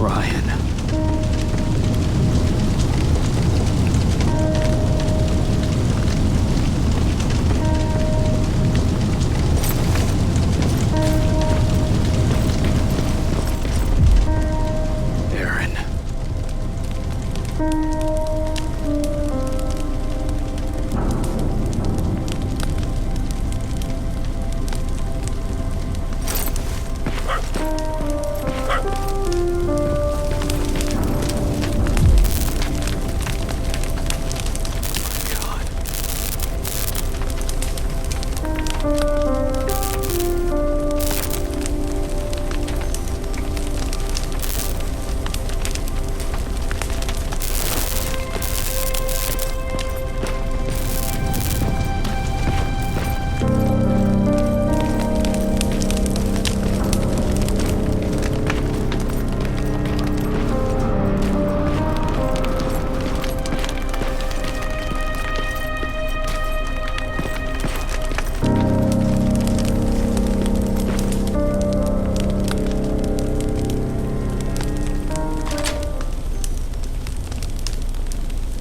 Ryan. Aaron.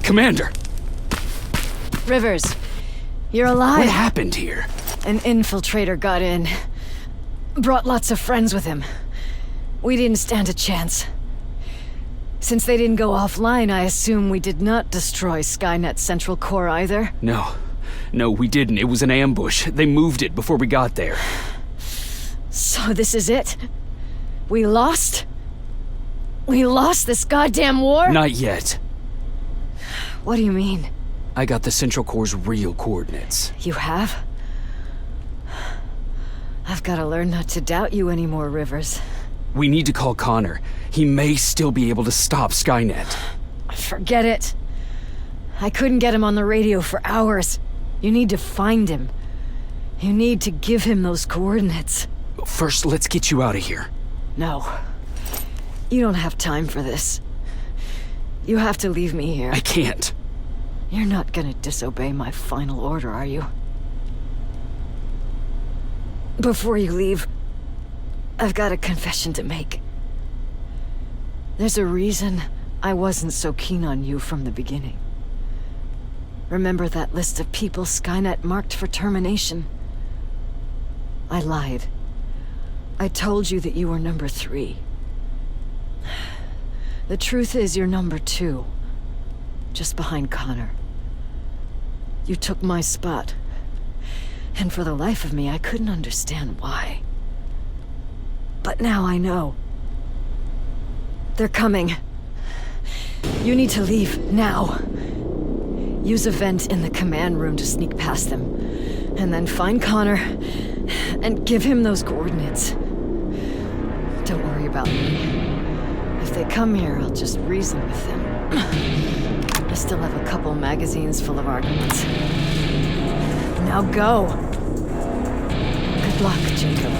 Commander! Rivers, you're alive. What happened here? An infiltrator got in. Brought lots of friends with him. We didn't stand a chance. Since they didn't go offline, I assume we did not destroy Skynet's central core either? No, we didn't. It was an ambush. They moved it before we got there. So this is it? We lost? We lost this goddamn war? Not yet. What do you mean? I got the Central Core's real coordinates. You have? I've got to learn not to doubt you anymore, Rivers. We need to call Connor. He may still be able to stop Skynet. Forget it. I couldn't get him on the radio for hours. You need to find him. You need to give him those coordinates. First, let's get you out of here. No. You don't have time for this. You have to leave me here. I can't. You're not gonna disobey my final order, are you? Before you leave, I've got a confession to make. There's a reason I wasn't so keen on you from the beginning. Remember that list of people Skynet marked for termination? I lied. I told you that you were number 3. The truth is you're number 2. Just behind Connor. You took my spot. And for the life of me, I couldn't understand why. But now I know. They're coming. You need to leave, now. Use a vent in the command room to sneak past them. And then find Connor, and give him those coordinates. Don't worry about me. If they come here, I'll just reason with them. I still have a couple magazines full of arguments. Now go! Good luck, Jacob.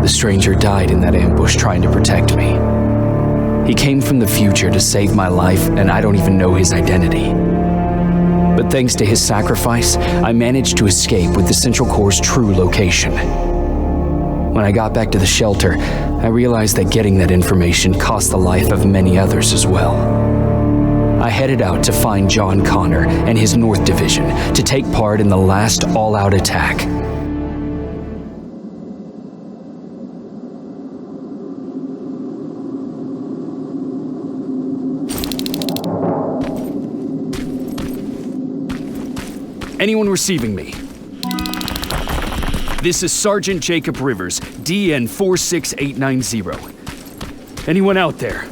The stranger died in that ambush trying to protect me. He came from the future to save my life, and I don't even know his identity. But thanks to his sacrifice, I managed to escape with the Central Core's true location. When I got back to the shelter, I realized that getting that information cost the life of many others as well. I headed out to find John Connor and his North Division to take part in the last all-out attack. Anyone receiving me? This is Sergeant Jacob Rivers, DN 46890. Anyone out there?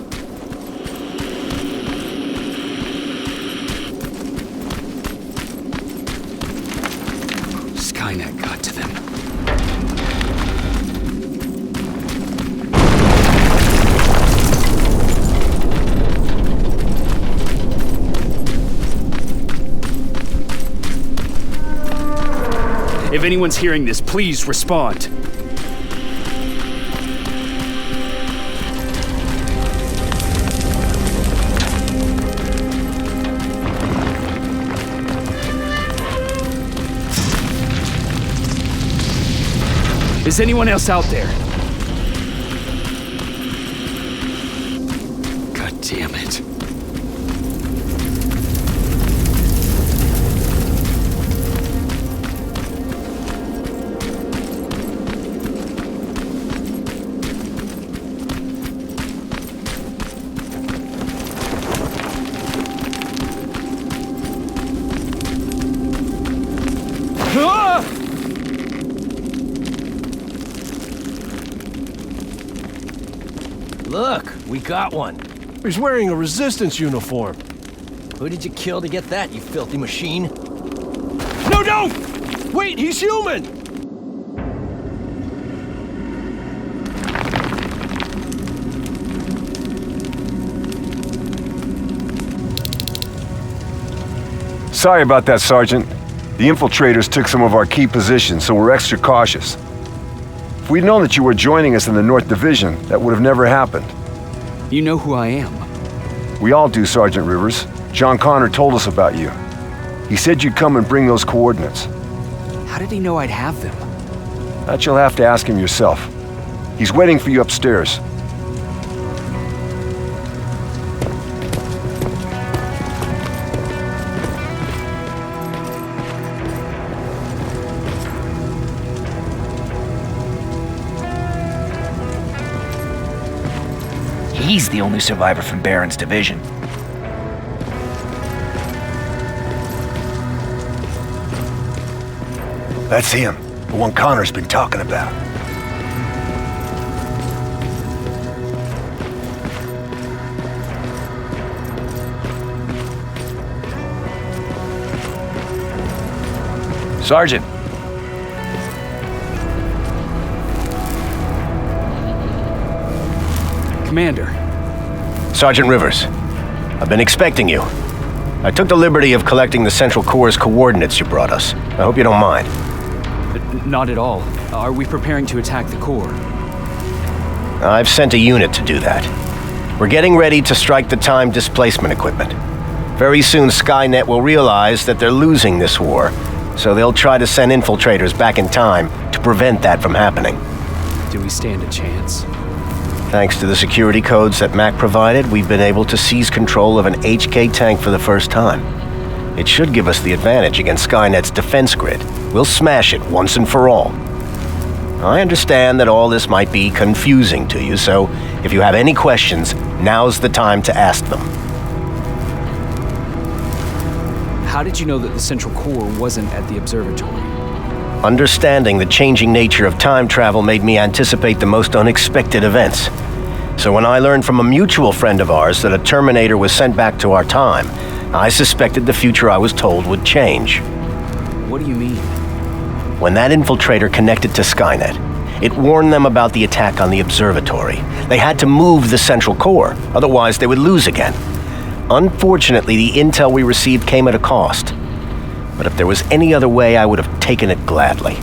Skynet got to them. If anyone's hearing this, please respond. Is anyone else out there? God damn it. Look, we got one. He's wearing a Resistance uniform. Who did you kill to get that, you filthy machine? No, no! Wait, he's human! Sorry about that, Sergeant. The infiltrators took some of our key positions, so we're extra cautious. If we'd known that you were joining us in the North Division, that would have never happened. You know who I am. We all do, Sergeant Rivers. John Connor told us about you. He said you'd come and bring those coordinates. How did he know I'd have them? That you'll have to ask him yourself. He's waiting for you upstairs. He's the only survivor from Baron's division. That's him, the one Connor's been talking about. Sergeant. Commander. Sergeant Rivers, I've been expecting you. I took the liberty of collecting the Central Core's coordinates you brought us. I hope you don't mind. Not at all. Are we preparing to attack the core? I've sent a unit to do that. We're getting ready to strike the time displacement equipment. Very soon Skynet will realize that they're losing this war, so they'll try to send infiltrators back in time to prevent that from happening. Do we stand a chance? Thanks to the security codes that Mac provided, we've been able to seize control of an HK tank for the first time. It should give us the advantage against Skynet's defense grid. We'll smash it once and for all. I understand that all this might be confusing to you, so if you have any questions, now's the time to ask them. How did you know that the Central Core wasn't at the observatory? Understanding the changing nature of time travel made me anticipate the most unexpected events. So when I learned from a mutual friend of ours that a Terminator was sent back to our time, I suspected the future I was told would change. What do you mean? When that infiltrator connected to Skynet, it warned them about the attack on the observatory. They had to move the Central Core, otherwise they would lose again. Unfortunately, the intel we received came at a cost. But if there was any other way, I would have taken it gladly.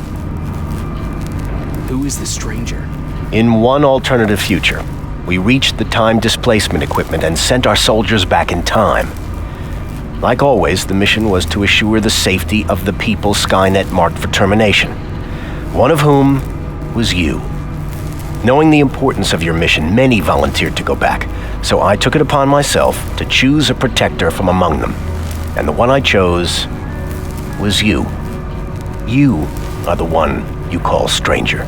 Who is the stranger? In one alternative future, we reached the time displacement equipment and sent our soldiers back in time. Like always, the mission was to assure the safety of the people Skynet marked for termination, one of whom was you. Knowing the importance of your mission, many volunteered to go back, so I took it upon myself to choose a protector from among them. And the one I chose was you. You are the one you call stranger.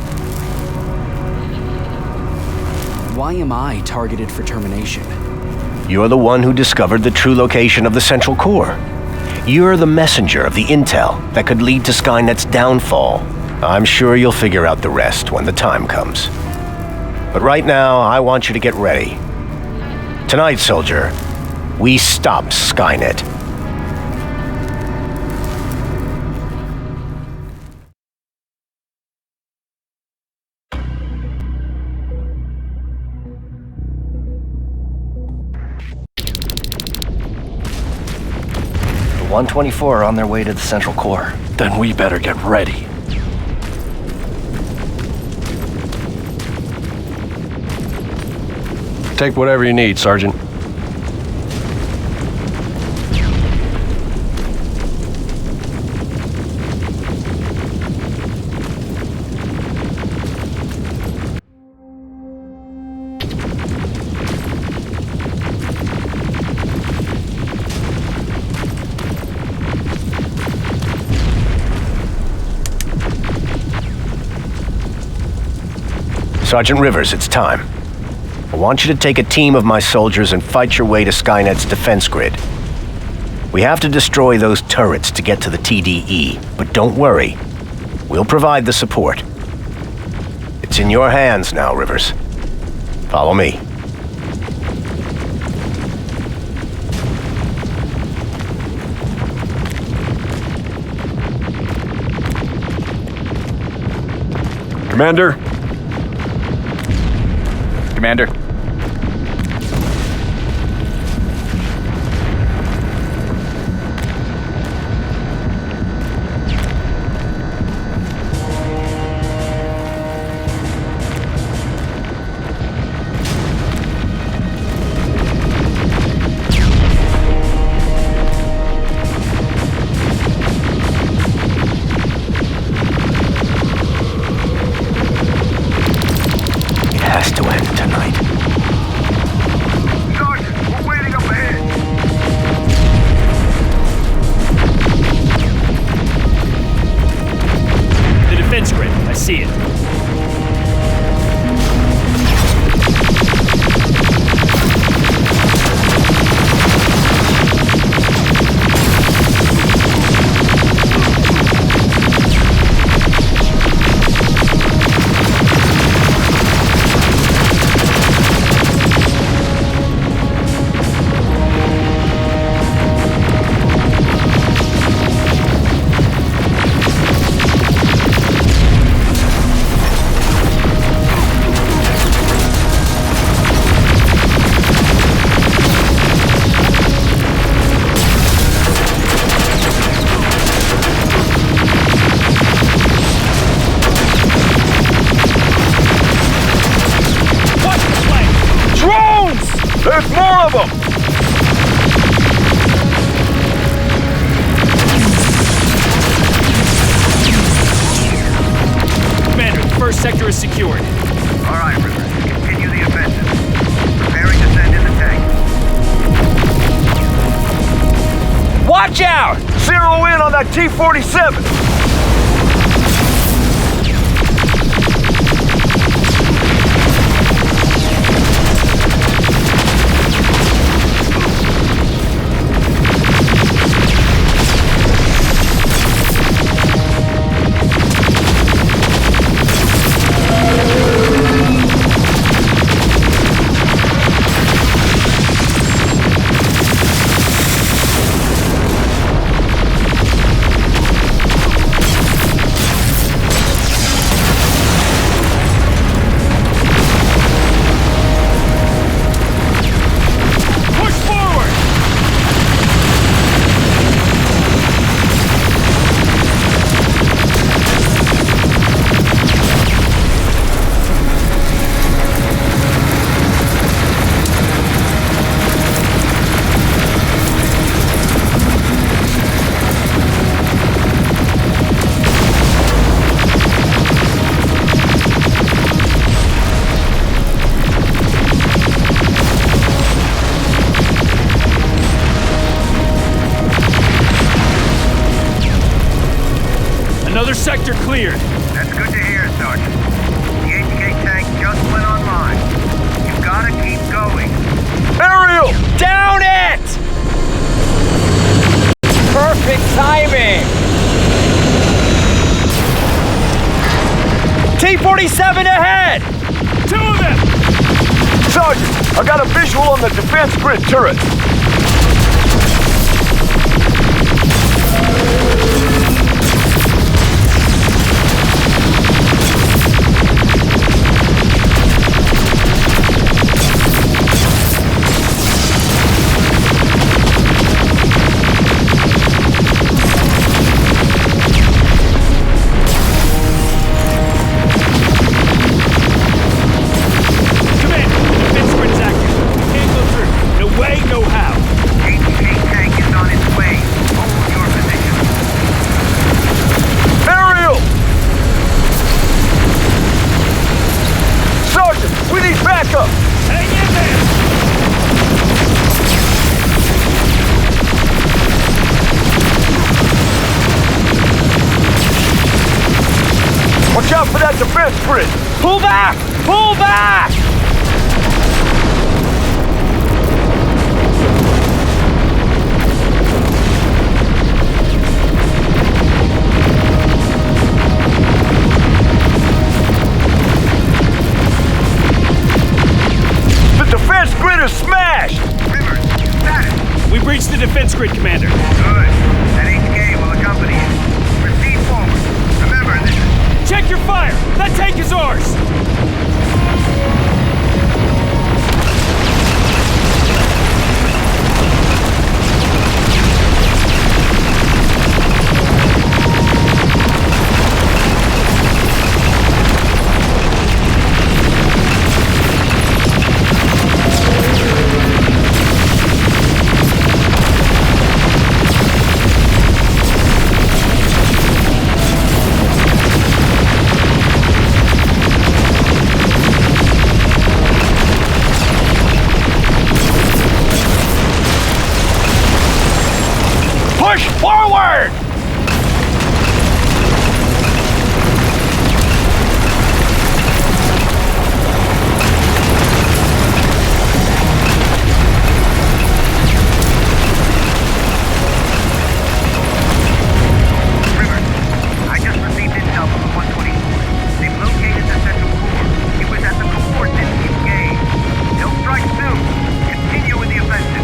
Why am I targeted for termination? You're the one who discovered the true location of the Central Core. You're the messenger of the intel that could lead to Skynet's downfall. I'm sure you'll figure out the rest when the time comes. But right now, I want you to get ready. Tonight, soldier, we stop Skynet. The 124 are on their way to the Central Core. Then we better get ready. Take whatever you need, Sergeant. Sergeant Rivers, it's time. I want you to take a team of my soldiers and fight your way to Skynet's defense grid. We have to destroy those turrets to get to the TDE, but don't worry. We'll provide the support. It's in your hands now, Rivers. Follow me. Commander? Commander. It has to end tonight. Sergeant, we're waiting up ahead. The defense grid. I see it. There's more of them! Commander, the first sector is secured. All right, Rivers. Continue the offensive. Preparing to send in the tank. Watch out! Zero in on that T-47! Another sector cleared. That's good to hear, Sergeant. The HK tank just went online. You gotta keep going. Aerial! Down it! Perfect timing! T-47 ahead! 2 of them! Sergeant, I got a visual on the defense grid turret. Watch out for that defense grid! Pull back! Pull back! The defense grid is smashed! Rivers, status. We breached the defense grid, Commander. Good. That HK will accompany you. Proceed forward. Remember, this is... Check your fire! That tank is ours! Push forward! Rivers, I just received intel from the 124. They've located the central core. It was at the coordinates you gave. They'll strike soon. Continue with the offensive.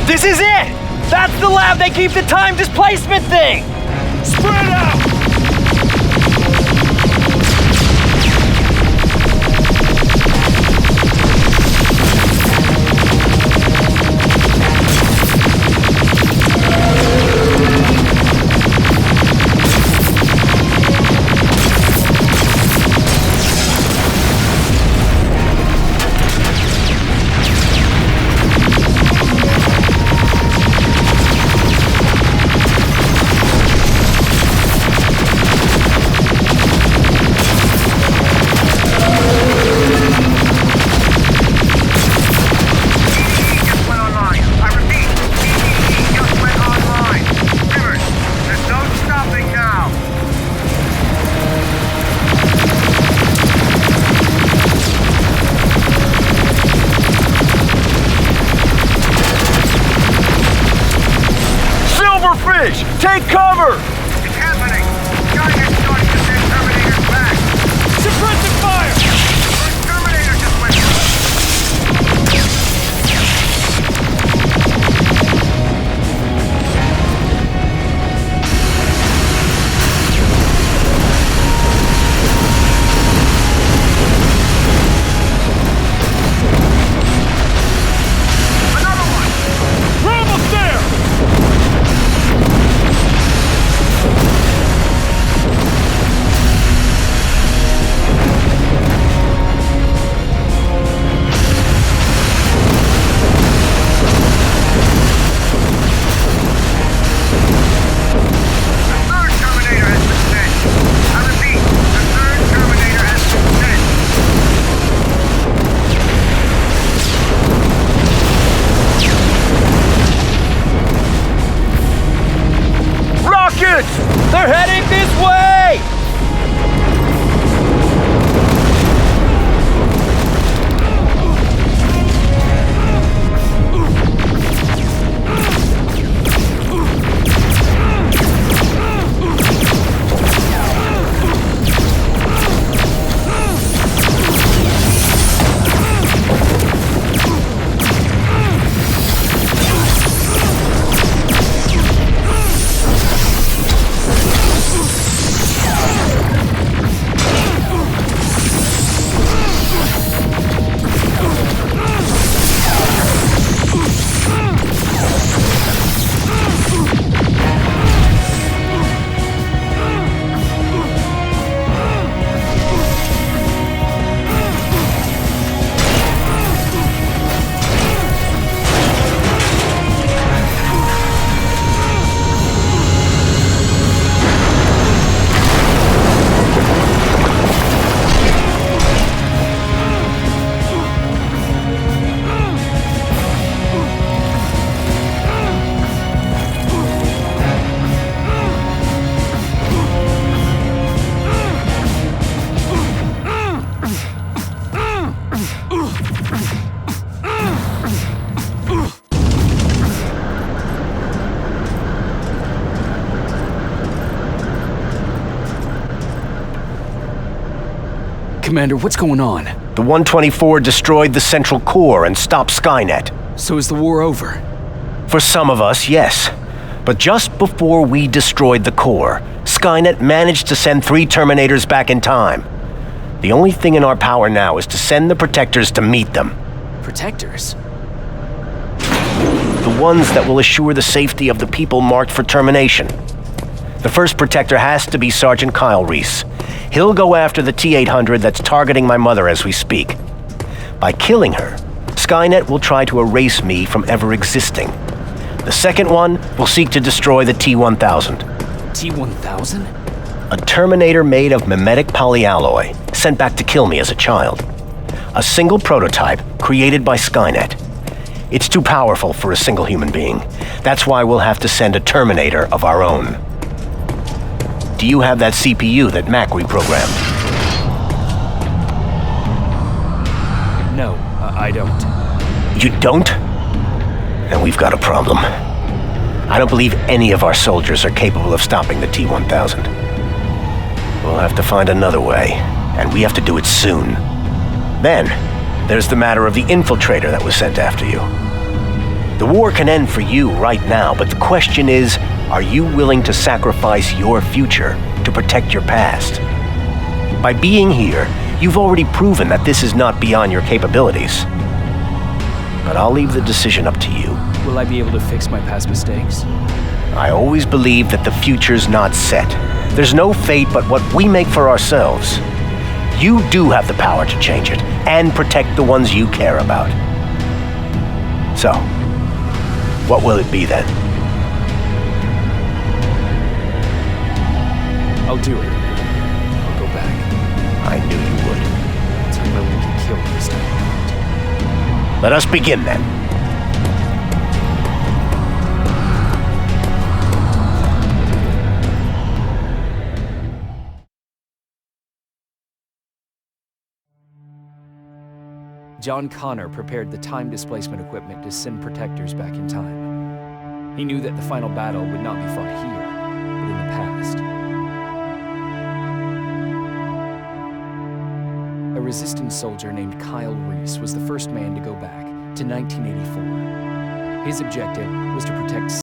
This is it! That's the lab they keep the time displacement thing! Spread out! Orphanage! Take cover! It's happening! Skynet's starting to send Terminators back! Suppressive fire! First Terminator just went another one! We're almost there! The third Terminator has been sent! I repeat, the third Terminator has been sent! Rockets! They're heading this way! Commander, what's going on? The 124 destroyed the central core and stopped Skynet. So is the war over? For some of us, yes. But just before we destroyed the core, Skynet managed to send 3 Terminators back in time. The only thing in our power now is to send the Protectors to meet them. Protectors? The ones that will assure the safety of the people marked for termination. The first Protector has to be Sergeant Kyle Reese. He'll go after the T-800 that's targeting my mother as we speak. By killing her, Skynet will try to erase me from ever existing. The second one will seek to destroy the T-1000. T-1000? A Terminator made of mimetic polyalloy, sent back to kill me as a child. A single prototype created by Skynet. It's too powerful for a single human being. That's why we'll have to send a Terminator of our own. Do you have that CPU that Mac reprogrammed? No, I don't. You don't? Then we've got a problem. I don't believe any of our soldiers are capable of stopping the T-1000. We'll have to find another way, and we have to do it soon. Then, there's the matter of the infiltrator that was sent after you. The war can end for you right now, but the question is, are you willing to sacrifice your future to protect your past? By being here, you've already proven that this is not beyond your capabilities. But I'll leave the decision up to you. Will I be able to fix my past mistakes? I always believe that the future's not set. There's no fate but what we make for ourselves. You do have the power to change it, and protect the ones you care about. So, what will it be then? I'll do it. I'll go back. I knew you would. Tell my wicked kill this time around. Let us begin then. John Connor prepared the time displacement equipment to send protectors back in time. He knew that the final battle would not be fought here, but in the past. A resistance soldier named Kyle Reese was the first man to go back to 1984. His objective was to protect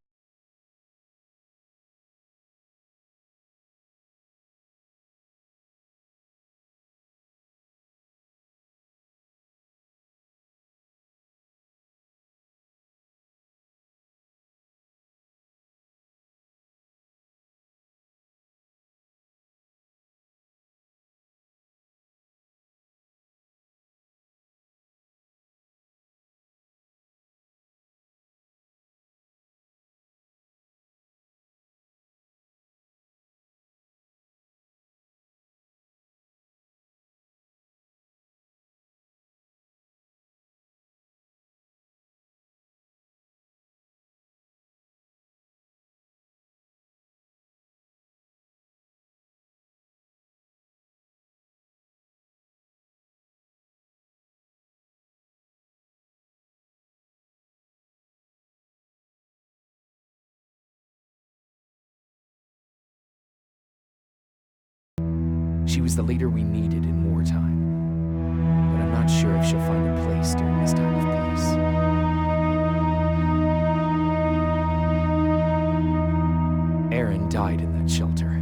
She was the leader we needed in wartime, but I'm not sure if she'll find a place during this time of peace. Erin died in that shelter.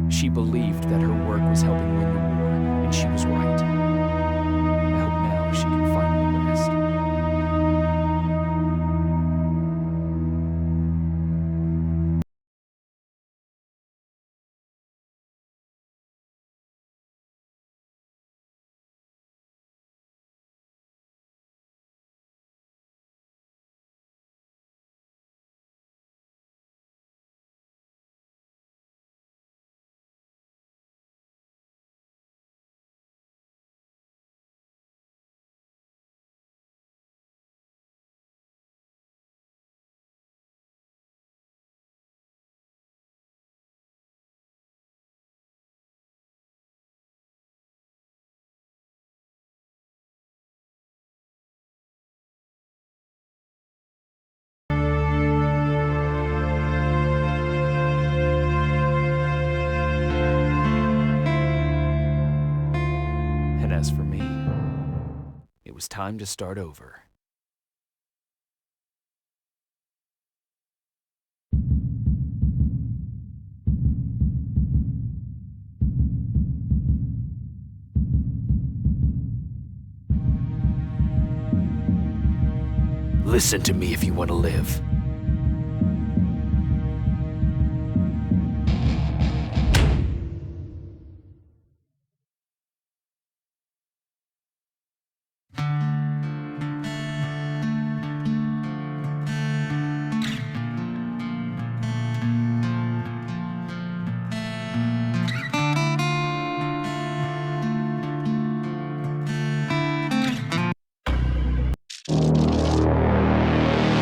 She believed that her work was helping win the war, and she was right. I hope now she can finally rest. And as for me, it was time to start over. Listen to me if you want to live.